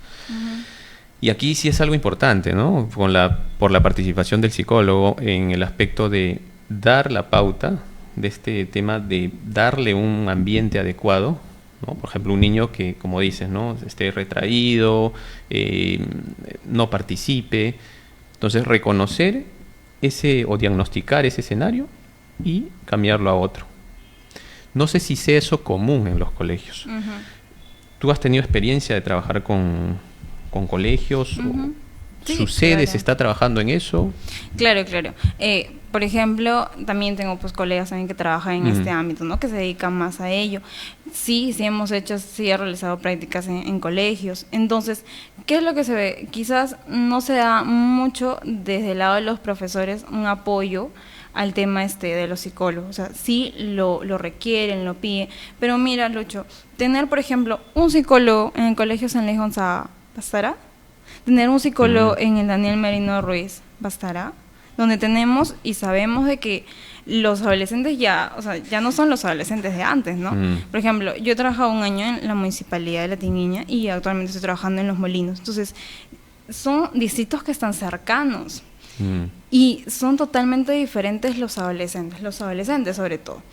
Y aquí sí es algo importante, ¿no? Por la participación del psicólogo en el aspecto de dar la pauta de este tema, de darle un ambiente adecuado, ¿no? Por ejemplo, un niño que, como dices, ¿no? Esté retraído, no participe. Entonces, reconocer o diagnosticar ese escenario y cambiarlo a otro. No sé si sea eso común en los colegios. ¿Tú has tenido experiencia de trabajar con colegios? Sí, ¿Sucede? claro. ¿Se está trabajando en eso? Claro. Por ejemplo, también tengo pues colegas también que trabajan en este ámbito, ¿no? Que se dedican más a ello. Sí, sí hemos hecho, sí he realizado prácticas en colegios. Entonces, ¿qué es lo que se ve? Quizás no se da mucho desde el lado de los profesores un apoyo al tema de los psicólogos. O sea, sí lo requieren, lo piden. Pero mira, Lucho, tener, por ejemplo, un psicólogo en el Colegio San Luis Gonzaga, ¿bastará? Tener un psicólogo en el Daniel Merino Ruiz, ¿bastará? Donde tenemos y sabemos de que los adolescentes ya, o sea, ya no son los adolescentes de antes, ¿no? Por ejemplo, yo he trabajado un año en la Municipalidad de Latiguiña y actualmente estoy trabajando en Los Molinos. Entonces, son distritos que están cercanos y son totalmente diferentes los adolescentes sobre todo.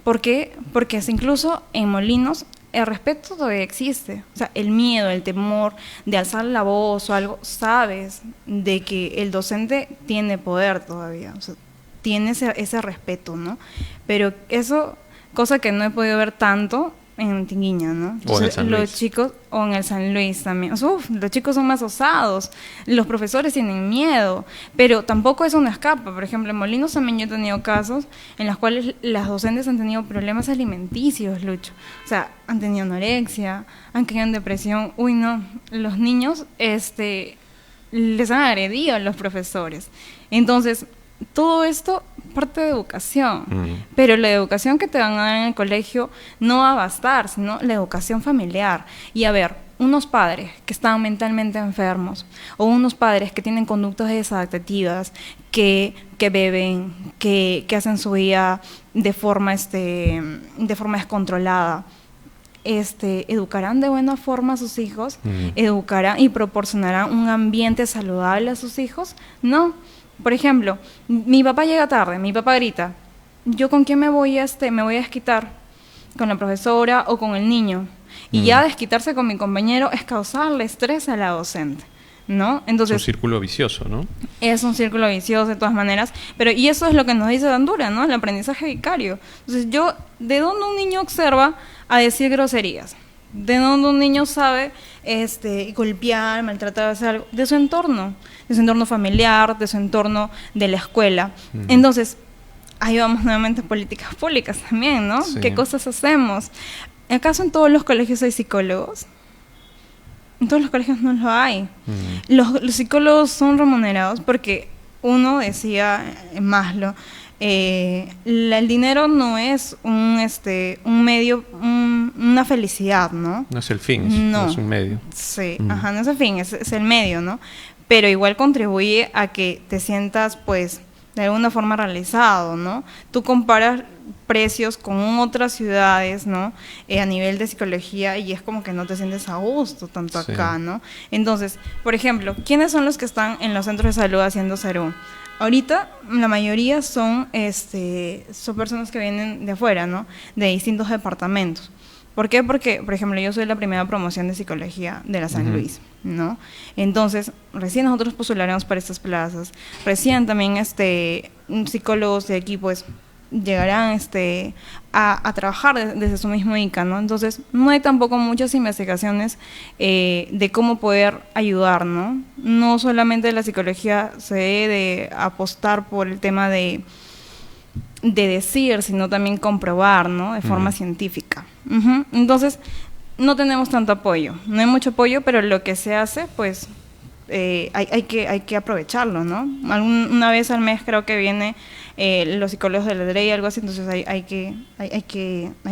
¿Por qué? Porque incluso en Molinos el respeto todavía existe, o sea, el miedo, el temor de alzar la voz o algo, sabes de que el docente tiene poder todavía, o sea, tiene ese respeto, ¿no? Pero eso, cosa que no he podido ver tanto en Tiguiña, ¿no? Entonces, o en el San Luis. Los chicos, o en el San Luis también, o sea, los chicos son más osados, los profesores tienen miedo, pero tampoco eso no escapa. Por ejemplo, en Molinos también yo he tenido casos en los cuales las docentes han tenido problemas alimenticios, Lucho. O sea, han tenido anorexia, han caído en depresión. Uy, no, los niños les han agredido a los profesores. Entonces, todo esto parte de educación, pero la educación que te van a dar en el colegio no va a bastar, sino la educación familiar. Y a ver, unos padres que están mentalmente enfermos o unos padres que tienen conductas desadaptativas, que beben, que hacen su vida de forma descontrolada, educarán de buena forma a sus hijos, educarán y proporcionarán un ambiente saludable a sus hijos. No. Por ejemplo, mi papá llega tarde, mi papá grita, ¿yo con quién me voy a desquitar? ¿Con la profesora o con el niño? Y ya desquitarse con mi compañero es causarle estrés a la docente, ¿no? Entonces, es un círculo vicioso, ¿no? Es un círculo vicioso de todas maneras, y eso es lo que nos dice Dandura, ¿no? El aprendizaje vicario. Entonces, ¿de dónde un niño observa a decir groserías? ¿De dónde un niño sabe golpear, maltratar, hacer algo? De su entorno familiar, de su entorno de la escuela. Entonces, ahí vamos nuevamente a políticas públicas también, ¿no? Sí. ¿Qué cosas hacemos? ¿Acaso en todos los colegios hay psicólogos? En todos los colegios no lo hay. Los psicólogos son remunerados porque uno decía, Maslow, el dinero no es un medio, una felicidad, ¿no? No es el fin, no es un medio. Sí, no es el fin, es el medio, ¿no? Pero igual contribuye a que te sientas, pues, de alguna forma realizado, ¿no? Tú comparas precios con otras ciudades, ¿no? A nivel de psicología, y es como que no te sientes a gusto tanto acá, ¿no? Entonces, por ejemplo, ¿quiénes son los que están en los centros de salud haciendo Serum? Ahorita la mayoría son personas que vienen de afuera, ¿no? De distintos departamentos. ¿Por qué? Porque, por ejemplo, yo soy la primera promoción de psicología de la San Luis, ¿no? Entonces, recién nosotros postularemos para estas plazas. Recién también psicólogos de aquí, pues, llegarán a trabajar desde su mismo ICA, ¿no? Entonces, no hay tampoco muchas investigaciones de cómo poder ayudar, ¿no? No solamente la psicología se debe de apostar por el tema de decir, sino también comprobar, ¿no? De forma científica. Entonces, no tenemos tanto apoyo, no hay mucho apoyo, pero lo que se hace, pues, hay que aprovecharlo, ¿no? Una vez al mes creo que viene los psicólogos de la ley, algo así, entonces hay que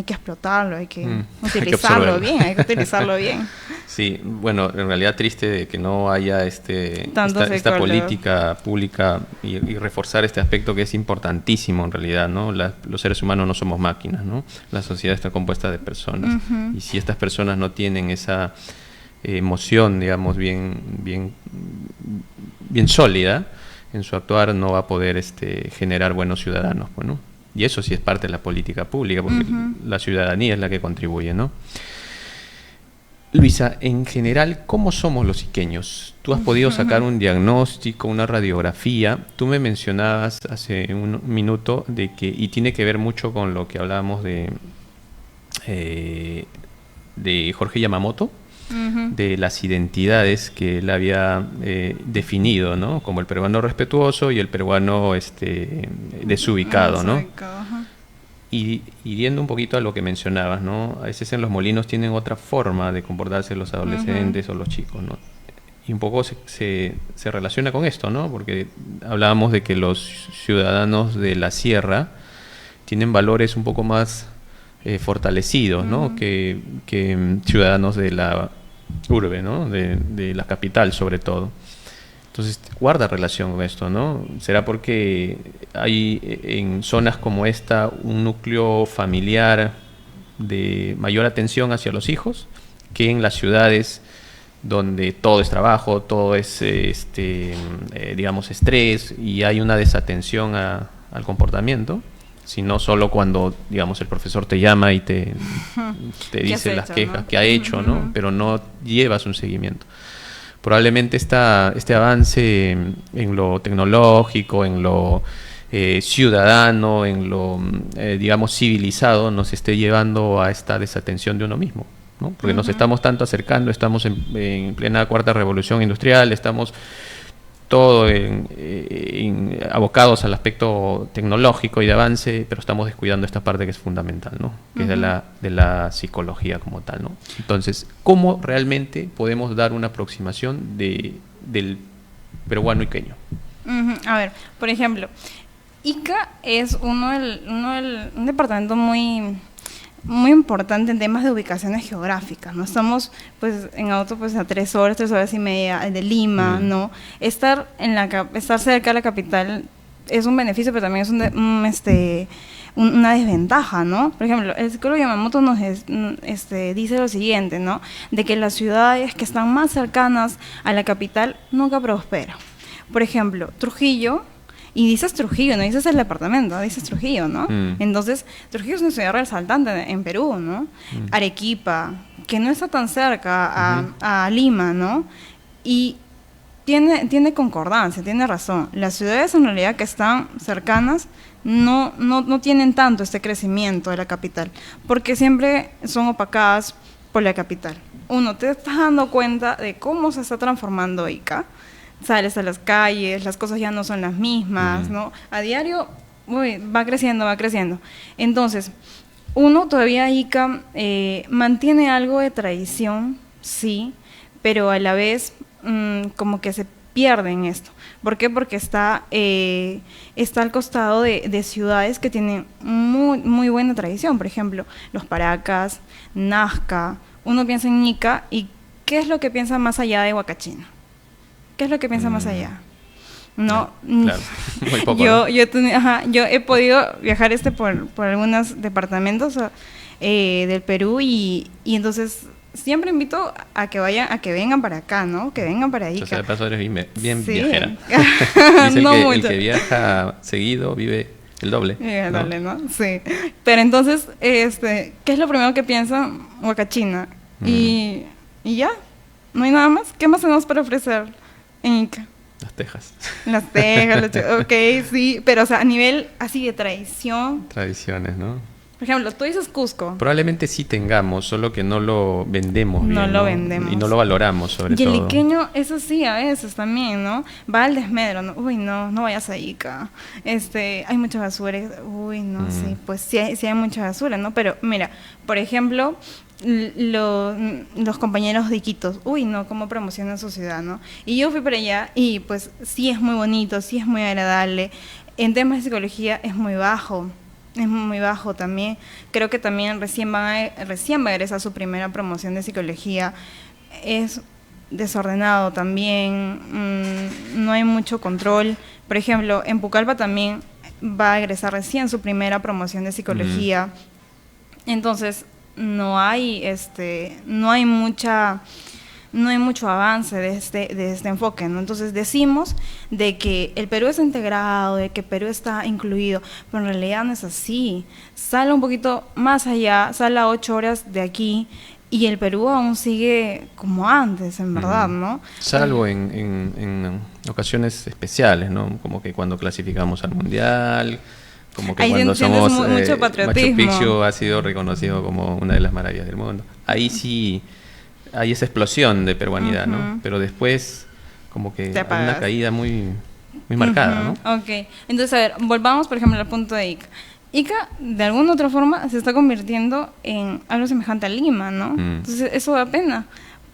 explotarlo, hay que utilizarlo bien, hay que utilizarlo bien. Sí, bueno, en realidad triste de que no haya esta política pública y reforzar este aspecto que es importantísimo en realidad, ¿no? Los seres humanos no somos máquinas, ¿no? La sociedad está compuesta de personas, y si estas personas no tienen esa emoción, digamos, bien sólida en su actuar, no va a poder generar buenos ciudadanos, pues, ¿no? Y eso sí es parte de la política pública, porque la ciudadanía es la que contribuye, ¿no? Luisa, en general, ¿cómo somos los iqueños? Tú has podido sacar un diagnóstico, una radiografía. Tú me mencionabas hace un minuto y tiene que ver mucho con lo que hablábamos de Jorge Yamamoto, de las identidades que él había definido, ¿no? Como el peruano respetuoso y el peruano desubicado, ¿no? Y yendo un poquito a lo que mencionabas, ¿no? A veces en los molinos tienen otra forma de comportarse los adolescentes o los chicos, ¿no? Y un poco se relaciona con esto, ¿no? Porque hablábamos de que los ciudadanos de la sierra tienen valores un poco más fortalecidos, ¿no? Que ciudadanos de la urbe, ¿no? De la capital, sobre todo. Entonces, guarda relación con esto, ¿no? ¿Será porque hay en zonas como esta un núcleo familiar de mayor atención hacia los hijos que en las ciudades donde todo es trabajo, todo es, digamos, estrés y hay una desatención al comportamiento? Sino solo cuando, digamos, el profesor te llama y te dice las quejas, ¿no? Que ha hecho, ¿no? Pero no llevas un seguimiento. Probablemente este avance en lo tecnológico, en lo ciudadano, en lo, digamos, civilizado, nos esté llevando a esta desatención de uno mismo, ¿no? Porque nos estamos tanto acercando, estamos en plena cuarta revolución industrial, estamos todo abocados al aspecto tecnológico y de avance, pero estamos descuidando esta parte que es fundamental, ¿no? Que es de la psicología como tal, ¿no? Entonces, ¿cómo realmente podemos dar una aproximación del peruano iqueño? A ver, por ejemplo, Ica es un departamento muy importante en temas de ubicaciones geográficas, ¿no? Estamos pues en auto pues a 3 horas y media de Lima, ¿no? Estar cerca de la capital es un beneficio, pero también es una desventaja, ¿no? Por ejemplo, el psicólogo Yamamoto nos dice lo siguiente, ¿no? De que las ciudades que están más cercanas a la capital nunca prosperan. Por ejemplo, Trujillo. Y dices Trujillo, no dices el departamento, dices Trujillo, ¿no? Entonces, Trujillo es una ciudad resaltante en Perú, ¿no? Arequipa, que no está tan cerca a Lima, ¿no? Y tiene concordancia, tiene razón. Las ciudades en realidad que están cercanas no tienen tanto este crecimiento de la capital, porque siempre son opacadas por la capital. Uno, te estás dando cuenta de cómo se está transformando Ica. Sales a las calles, las cosas ya no son las mismas, ¿no? A diario va creciendo. Entonces, uno todavía Ica mantiene algo de tradición, sí, pero a la vez como que se pierde en esto. ¿Por qué? Porque está al costado de ciudades que tienen muy buena tradición. Por ejemplo, Los Paracas, Nazca. Uno piensa en Ica y ¿qué es lo que piensa más allá de Huacachina? ¿Qué es lo que piensa más allá? No, claro, muy poco. Yo he podido viajar por algunos departamentos del Perú y entonces siempre invito a que vengan para acá, ¿no? Que vengan para Ica. O sea, de paso eres bien sí. viajera. El que viaja seguido vive el doble. El doble, ¿no? Sí. Pero entonces, ¿qué es lo primero que piensa Huacachina? Y ya, no hay nada más. ¿Qué más tenemos para ofrecer en Ica? Las tejas. Ok, sí, pero o sea, a nivel así de tradición. Tradiciones, ¿no? Por ejemplo, tú dices Cusco. Probablemente sí tengamos, solo que no lo vendemos bien, no lo vendemos. Y no lo valoramos, sobre todo. Y el iqueño es así a veces también, ¿no? Va al desmedro, ¿no? Uy, no vayas a Ica. Hay mucha basura. Uy, no, sí, pues sí hay mucha basura, ¿no? Pero mira, por ejemplo, los compañeros de Iquitos, uy, no, cómo promocionan su ciudad, ¿no? Y yo fui para allá y pues sí es muy bonito, sí es muy agradable. En temas de psicología es muy bajo también. Creo que también recién va a egresar su primera promoción de psicología. Es desordenado también, no hay mucho control. Por ejemplo, en Pucallpa también va a egresar recién su primera promoción de psicología. Entonces, no hay mucho avance de este enfoque, ¿no? Entonces decimos de que el Perú es integrado, de que Perú está incluido, pero en realidad no es así. Sale un poquito más allá, sale a 8 horas de aquí y el Perú aún sigue como antes, en verdad, ¿no? Salvo en ocasiones especiales, ¿no? Como que cuando clasificamos al Mundial, como que cuando somos mucho patriotismo. Machu Picchu ha sido reconocido como una de las maravillas del mundo. Ahí sí hay esa explosión de peruanidad, ¿no? Pero después como que hay una caída muy marcada, ¿no? Ok, entonces a ver, volvamos por ejemplo al punto de Ica. Ica, de alguna u otra forma, se está convirtiendo en algo semejante a Lima, ¿no? Entonces eso da pena,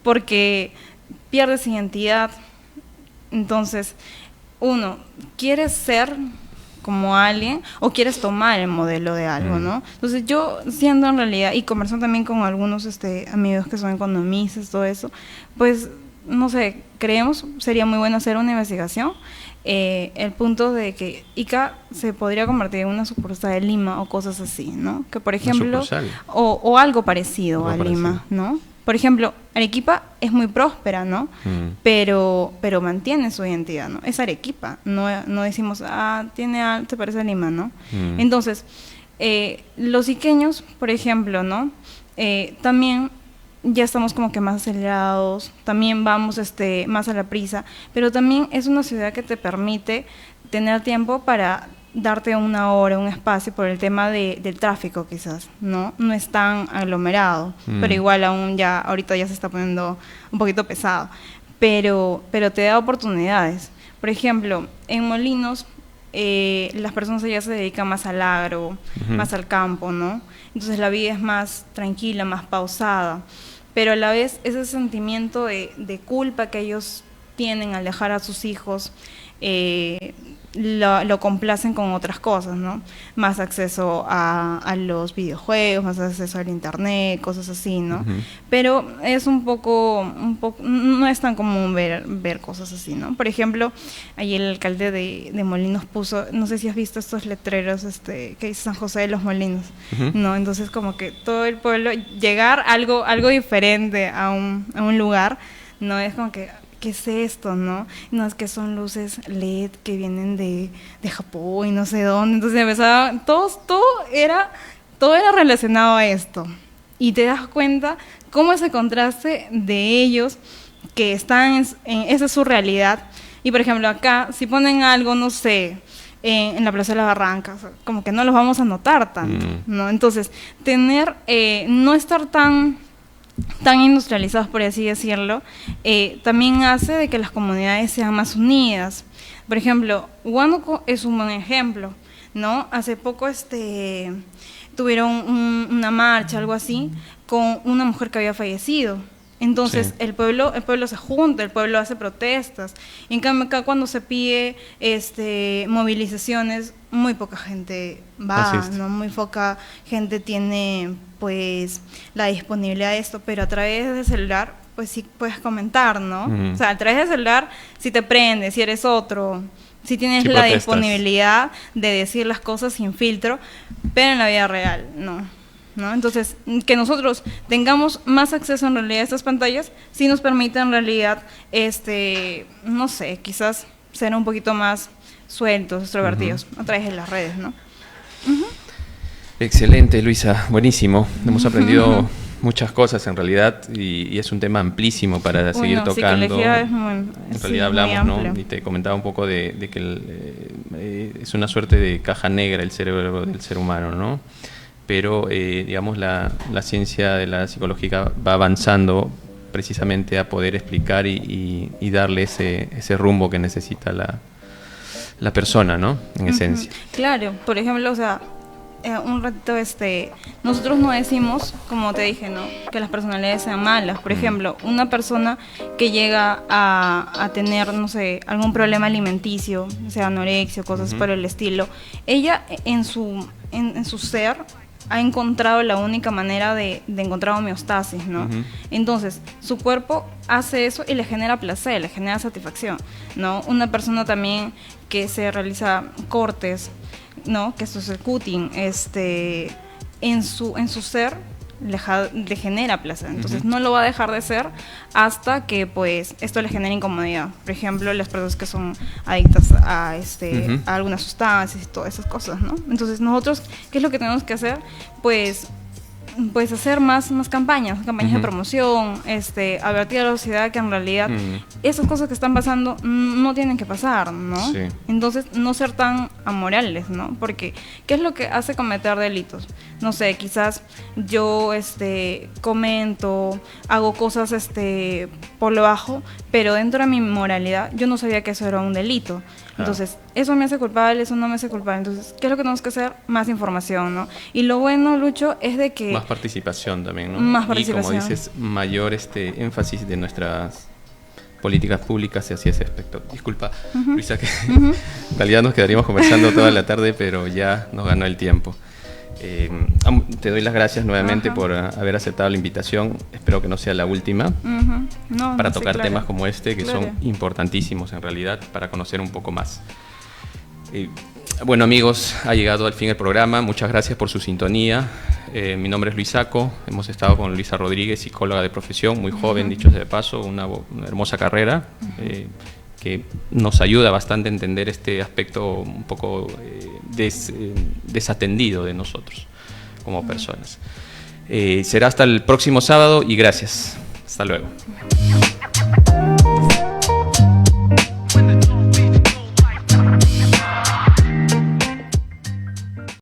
porque pierdes identidad. Entonces, uno, ¿quieres ser como alguien o quieres tomar el modelo de algo, ¿no? Entonces yo siendo en realidad, y conversando también con algunos amigos que son economistas, todo eso, pues, no sé, creemos sería muy bueno hacer una investigación, el punto de que Ica se podría convertir en una sucursal de Lima o cosas así, ¿no? Que por ejemplo, o algo parecido a Lima, ¿no? Por ejemplo, Arequipa es muy próspera, ¿no? Pero mantiene su identidad, ¿no? Es Arequipa, no decimos, se parece a Lima, ¿no? Entonces, los iqueños, por ejemplo, ¿no? También ya estamos como que más acelerados, también vamos más a la prisa, pero también es una ciudad que te permite tener tiempo para darte una hora, un espacio por el tema del tráfico quizás, ¿no? No es tan aglomerado, pero igual aún ahorita ya se está poniendo un poquito pesado, pero te da oportunidades. Por ejemplo, en Molinos, las personas allá se dedican más al agro, más al campo, ¿no? Entonces la vida es más tranquila, más pausada, pero a la vez ese sentimiento de culpa que ellos tienen al dejar a sus hijos, lo complacen con otras cosas, ¿no? Más acceso a los videojuegos, más acceso al internet, cosas así, ¿no? Pero es un poco, no es tan común ver cosas así, ¿no? Por ejemplo, ahí el alcalde de Molinos puso, no sé si has visto estos letreros que dice San José de los Molinos, ¿no? Entonces como que todo el pueblo, llegar algo diferente a un lugar, ¿no? Es como que, ¿qué es esto, no? No, es que son luces LED que vienen de Japón y no sé dónde. Entonces empezaba, todo era relacionado a esto. Y te das cuenta cómo ese contraste de ellos, que están esa es su realidad. Y por ejemplo acá, si ponen algo, no sé, en la Plaza de las Barrancas, como que no los vamos a notar tanto, ¿no? Entonces, no estar tan industrializados, por así decirlo, también hace de que las comunidades sean más unidas. Por ejemplo, Huánuco es un buen ejemplo, ¿no? Hace poco tuvieron una marcha, algo así, con una mujer que había fallecido. Entonces, el pueblo se junta, el pueblo hace protestas. En cambio, acá cuando se pide movilizaciones, muy poca gente va, ¿no? Muy poca gente tiene, pues, la disponibilidad de esto, pero a través del celular, pues sí puedes comentar, ¿no? O sea, a través del celular, si te prendes, si eres otro, si tienes la disponibilidad de decir las cosas sin filtro, pero en la vida real, no. Entonces, que nosotros tengamos más acceso en realidad a estas pantallas, sí nos permite en realidad, no sé, quizás ser un poquito más sueltos, extrovertidos, a través de las redes, ¿no? Excelente, Luisa, buenísimo. Hemos aprendido muchas cosas en realidad y es un tema amplísimo para seguir tocando. En realidad hablamos, ¿no? Y te comentaba un poco de que es una suerte de caja negra el cerebro del ser humano, ¿no? Pero digamos la ciencia de la psicología va avanzando precisamente a poder explicar y darle ese rumbo que necesita la persona, ¿no? En esencia. Claro, por ejemplo, o sea, un ratito nosotros no decimos, como te dije, ¿no? Que las personalidades sean malas. Por ejemplo, una persona que llega a tener, no sé, algún problema alimenticio, o sea, anorexia, cosas por el estilo, ella en su ser ha encontrado la única manera de encontrar homeostasis, ¿no? Entonces, su cuerpo hace eso y le genera placer, le genera satisfacción, ¿no? Una persona también que se realiza cortes, ¿no? Que eso es el cutting, en su ser le genera placer, entonces no lo va a dejar de ser hasta que pues esto le genere incomodidad. Por ejemplo, las personas que son adictas a algunas sustancias y todas esas cosas, ¿no? Entonces nosotros, ¿qué es lo que tenemos que hacer? Pues pues hacer más campañas de promoción, advertir a la sociedad que en realidad esas cosas que están pasando no tienen que pasar, ¿no? Sí. Entonces, no ser tan amorales, ¿no? Porque, ¿qué es lo que hace cometer delitos? No sé, quizás yo comento, hago cosas por lo bajo, pero dentro de mi moralidad yo no sabía que eso era un delito. Entonces, eso me hace culpable, eso no me hace culpable. Entonces, ¿qué es lo que tenemos que hacer? Más información, ¿no? Y lo bueno, Lucho, es de que... Más participación también, ¿no? Más participación. Y como dices, mayor énfasis de nuestras políticas públicas hacia ese aspecto. Disculpa, Luisa, que en realidad nos quedaríamos conversando toda la tarde, pero ya nos ganó el tiempo. Te doy las gracias nuevamente por haber aceptado la invitación. Espero que no sea la última para tocar temas como este, que son importantísimos en realidad para conocer un poco más. Bueno, amigos, ha llegado al fin el programa. Muchas gracias por su sintonía. Mi nombre es Luis Saco. Hemos estado con Luisa Rodríguez, psicóloga de profesión, muy joven, dicho sea de paso, una hermosa carrera que nos ayuda bastante a entender este aspecto un poco desatendido de nosotros como personas. Será hasta el próximo sábado y gracias. Hasta luego.